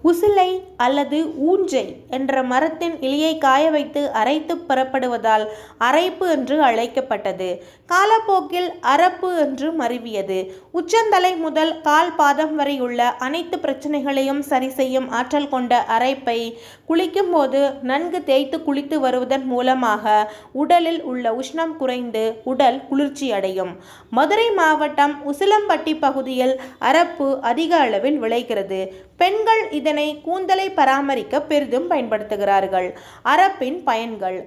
உசிலை அல்லது ஊஞ்சை என்ற மரத்தின் இலையை காய வைத்து அரைத்து பெறப்படுவதால் அரைப்பு என்று அழைக்கப்பட்டது. காலப்போக்கில் அரப்பு என்று மருவியது. உச்சந்தலை முதல் கால் பாதம் வரை உள்ள அனைத்து பிரச்சனைகளையும் சரி செய்யும் ஆற்றல் கொண்ட அரைப்பை குளிக்கும் போது நன்கு தேய்த்து குளித்து வருவதன் மூலமாக உடலில் உள்ள உஷ்ணம் குறைந்து உடல் குளிர்ச்சி அடையும். மதுரை மாவட்டம் உசிலம்பட்டி பகுதியில் அரப்பு அதிக அளவில் விளைகிறது. பெண்கள் இதனை கூந்தலை பராமரிக்க பெரிதும் பயன்படுத்துகிறார்கள். அரப்பின் பயன்கள்: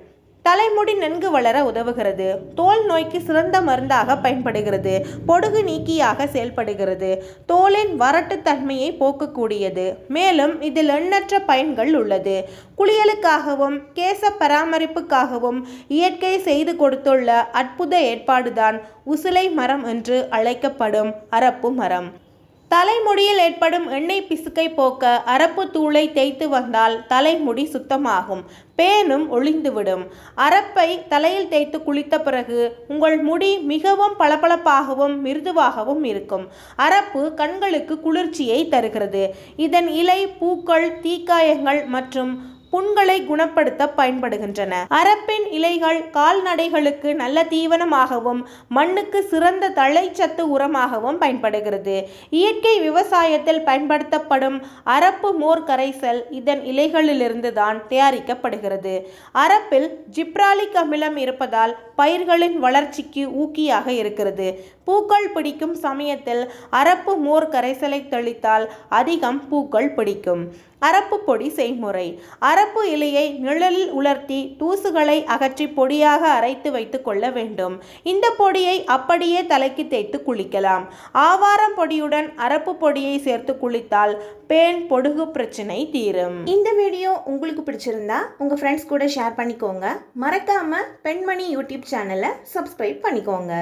தலைமுடி நன்கு வளர உதவுகிறது. தோல் நோய்க்கு சிறந்த மருந்தாக பயன்படுகிறது. பொடுகு நீக்கியாக செயல்படுகிறது. தோலின் வறட்டு தன்மையை போக்கக்கூடியது. மேலும் இதில் எண்ணற்ற பயன்கள் உள்ளது. குளியலுக்காகவும் கேச பராமரிப்புக்காகவும் இயற்கை செய்து கொடுத்துள்ள அற்புத ஏற்பாடுதான் உசிலை மரம் என்று அழைக்கப்படும் அரப்பு மரம். தலைமுடியில் ஏற்படும் எண்ணெய் பிசுக்கை போக்க அரப்பு தூளை தேய்த்து வந்தால் தலைமுடி சுத்தமாகும், பேனும் ஒளிந்துவிடும். அரப்பை தலையில் தேய்த்து குளித்த பிறகு உங்கள் முடி மிகவும் பளபளப்பாகவும் மிருதுவாகவும் இருக்கும். அரப்பு கண்களுக்கு குளிர்ச்சியை தருகிறது. இதன் இலை, பூக்கள், தீக்காயங்கள் மற்றும் புண்களை குணப்படுத்த பயன்படுகின்றன. அரப்பின் இலைகள் கால்நடைகளுக்கு நல்ல தீவனமாகவும் மண்ணுக்கு சிறந்த தழைச்சத்து உரமாகவும் பயன்படுகிறது. இயற்கை விவசாயத்தில் பயன்படுத்தப்படும் அரப்பு மோர் கரைசல் இதன் இலைகளிலிருந்து தான் தயாரிக்கப்படுகிறது. அரப்பில் ஜிப்ராலிக் அமிலம் இருப்பதால் பயிர்களின் வளர்ச்சிக்கு ஊக்கியாக இருக்கிறது. பூக்கள் பிடிக்கும் சமயத்தில் அரப்பு மோர் கரைசலை தெளித்தால் அதிகம் பூக்கள் பிடிக்கும். அரப்பு பொடி செய்முறை: அரப்பு இலையை நிழலில் உலர்த்தி தூசுகளை அகற்றி பொடியாக அரைத்து வைத்து கொள்ள வேண்டும். இந்த பொடியை அப்படியே தலைக்கு தேய்த்து குளிக்கலாம். ஆவாரம் பொடியுடன் அரப்பு பொடியை சேர்த்து குளித்தால் பேன், பொடுகு பிரச்சனை தீரும். இந்த வீடியோ உங்களுக்கு பிடிச்சிருந்தா உங்க ஃப்ரெண்ட்ஸ் கூட ஷேர் பண்ணிக்கோங்க. மறக்காம பெண்மணி யூடியூப் சேனலை சப்ஸ்கிரைப் பண்ணிக்கோங்க.